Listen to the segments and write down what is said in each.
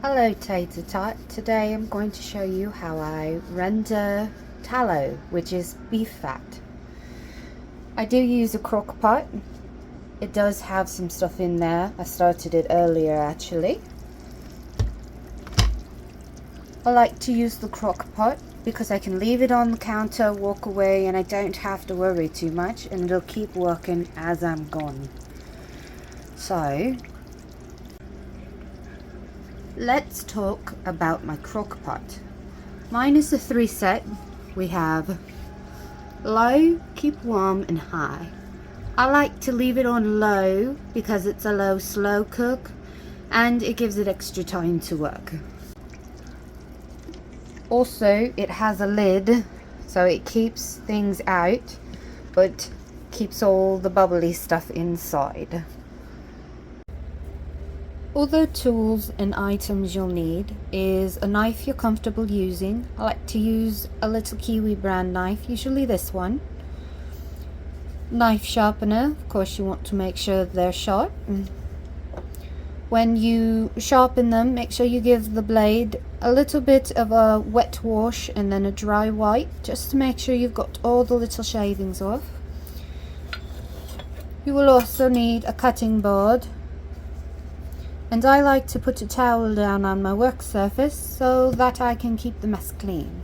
Hello Tater Tot, today I'm going to show you how I render tallow, which is beef fat. I do use a crock pot. It does have some stuff in there. I started it earlier actually. I like to use the crock pot because I can leave it on the counter, walk away, and I don't have to worry too much, and it'll keep working as I'm gone. So let's talk about my crock pot. Mine is a 3-set. We have low, keep warm, and high. I like to leave it on low because it's a low slow cook and it gives it extra time to work. Also, it has a lid so it keeps things out but keeps all the bubbly stuff inside. Other tools and items you'll need is a knife you're comfortable using. I like to use a little Kiwi brand knife, usually this one. Knife sharpener, of course you want to make sure they're sharp. When you sharpen them, make sure you give the blade a little bit of a wet wash and then a dry wipe, just to make sure you've got all the little shavings off. You will also need a cutting board. And I like to put a towel down on my work surface so that I can keep the mess clean.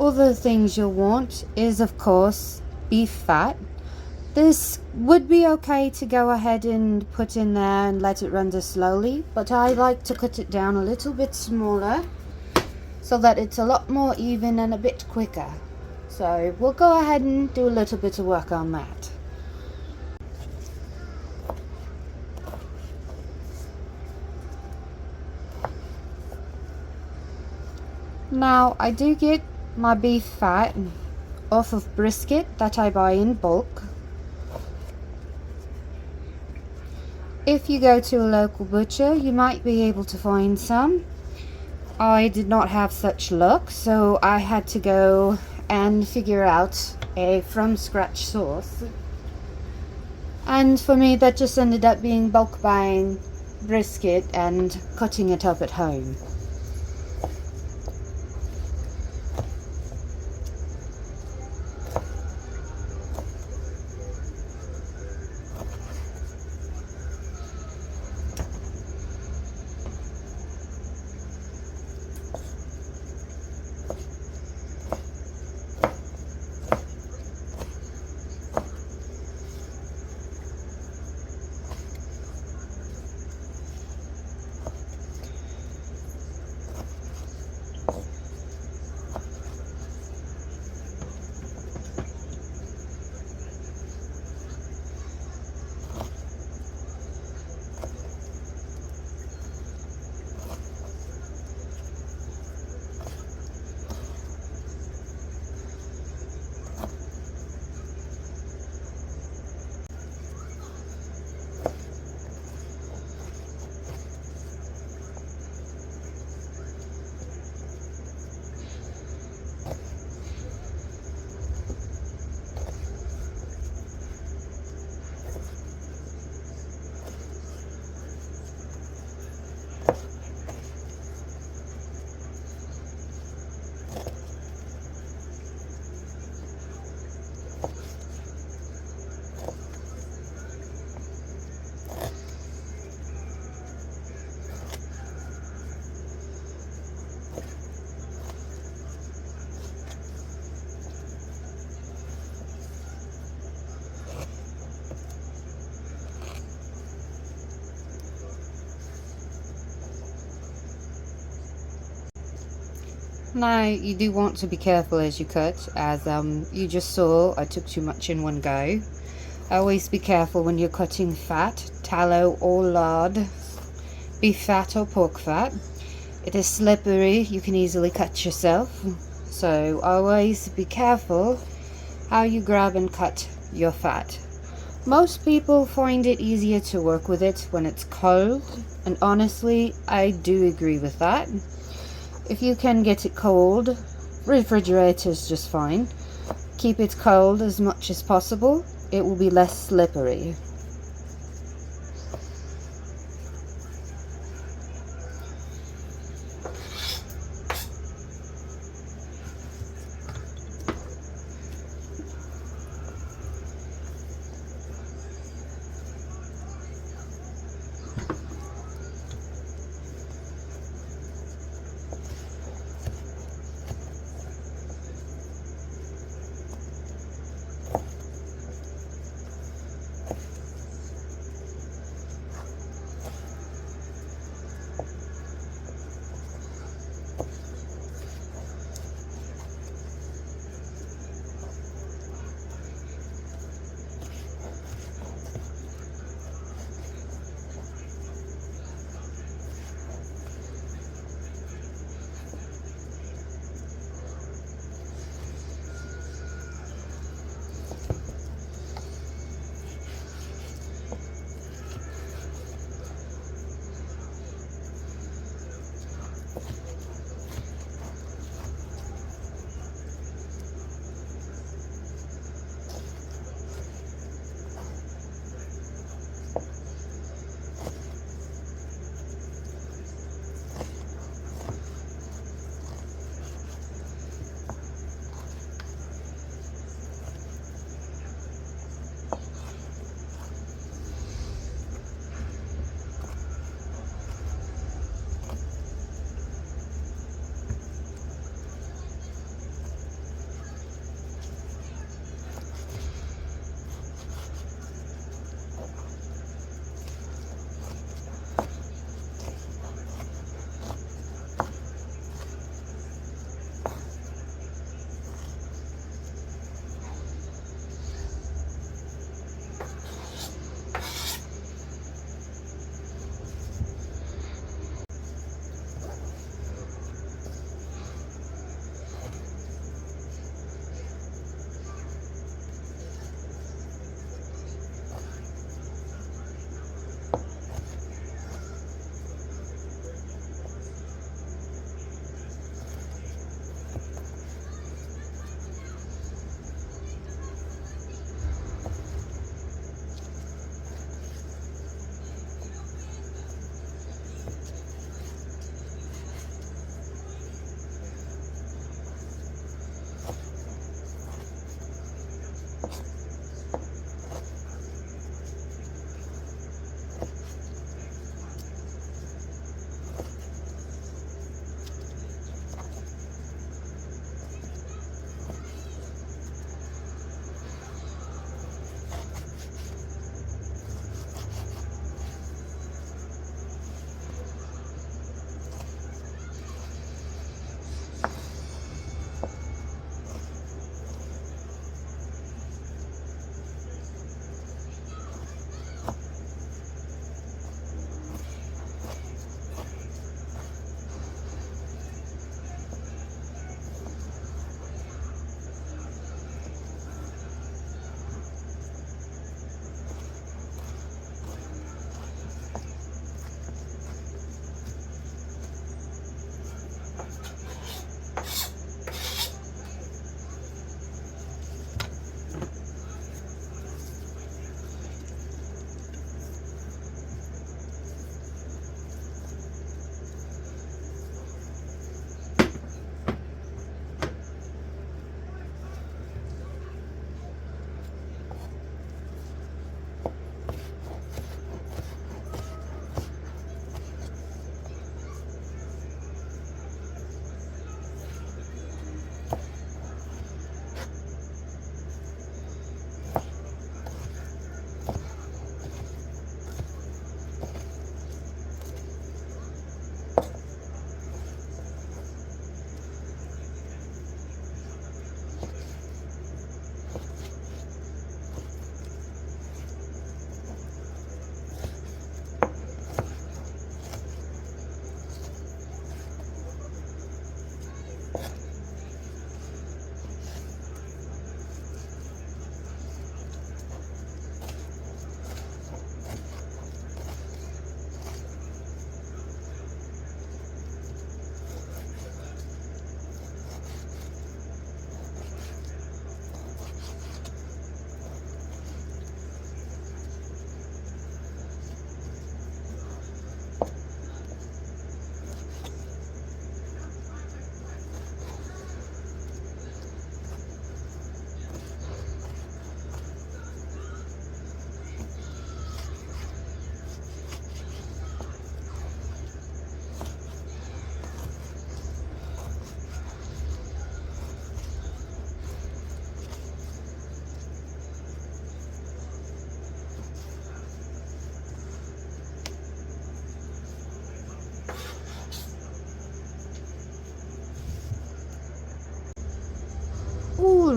Other things you'll want is, of course, beef fat. This would be okay to go ahead and put in there and let it render slowly, but I like to cut it down a little bit smaller so that it's a lot more even and a bit quicker. So we'll go ahead and do a little bit of work on that. Now I do get my beef fat off of brisket that I buy in bulk. If you go to a local butcher, you might be able to find some. I did not have such luck, so I had to go and figure out a from scratch source, and for me that just ended up being bulk buying brisket and cutting it up at home. Now you do want to be careful as you cut, as you just saw I took too much in one go. Always be careful when you're cutting fat, tallow or lard, beef fat or pork fat. It is slippery, you can easily cut yourself, so always be careful how you grab and cut your fat. Most people find it easier to work with it when it's cold, and honestly I do agree with that. If you can get it cold, refrigerator is just fine. Keep it cold as much as possible. It will be less slippery.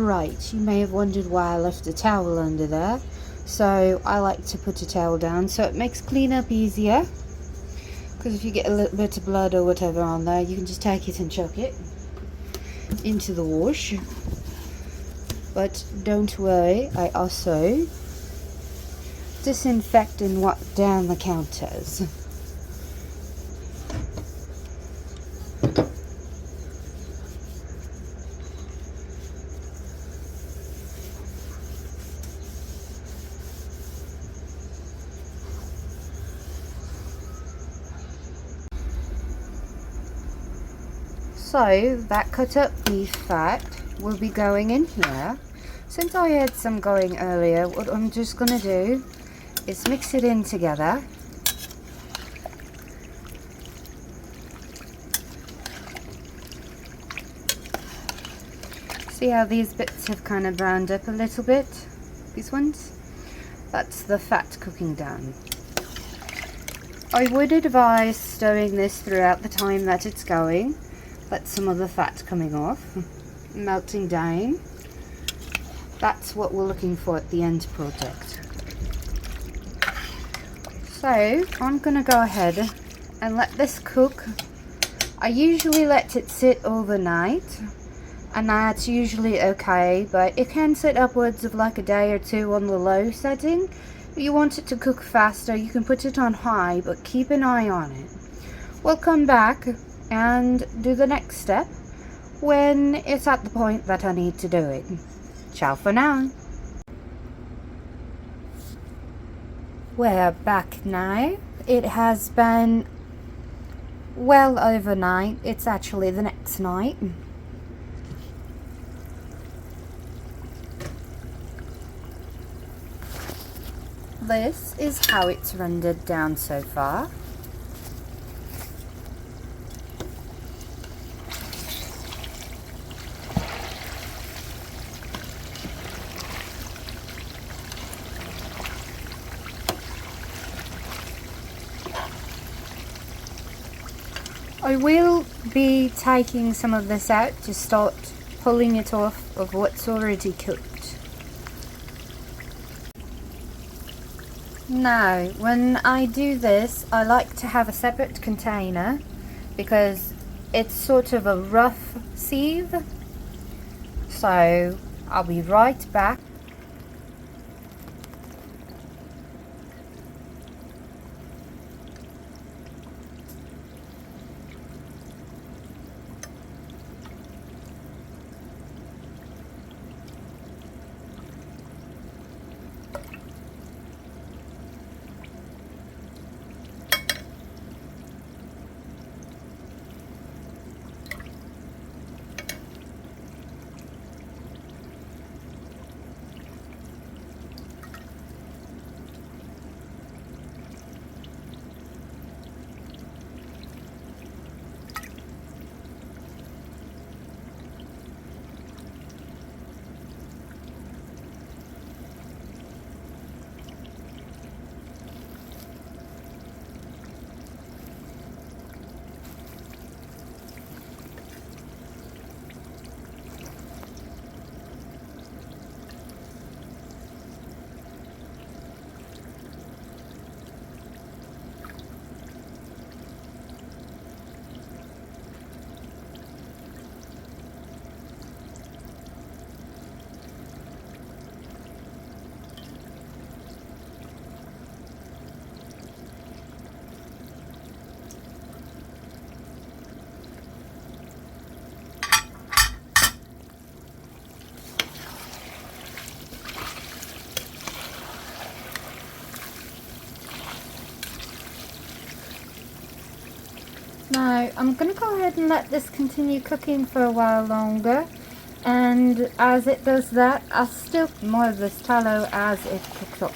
Right, you may have wondered why I left a towel under there. So I like to put a towel down so it makes cleanup easier. Because if you get a little bit of blood or whatever on there, you can just take it and chuck it into the wash. But don't worry, I also disinfect and wipe down the counters. So that cut up beef fat will be going in here. Since I had some going earlier, what I'm just going to do is mix it in together. See how these bits have kind of browned up a little bit? These ones? That's the fat cooking down. I would advise stirring this throughout the time that it's going. That's some of the fat coming off, melting down. That's what we're looking for at the end product. So I'm going to go ahead and let this cook. I usually let it sit overnight, and that's usually okay, but it can sit upwards of like a day or two on the low setting. If you want it to cook faster, you can put it on high, but keep an eye on it. We'll come back and do the next step when it's at the point that I need to do it. Ciao for now. We're back now. It has been well overnight. It's actually the next night. This is how it's rendered down so far. I will be taking some of this out to start pulling it off of what's already cooked. Now, when I do this, I like to have a separate container because it's sort of a rough sieve. So I'll be right back. Now I'm going to go ahead and let this continue cooking for a while longer, and as it does that, I'll still more of this tallow as it cooks up.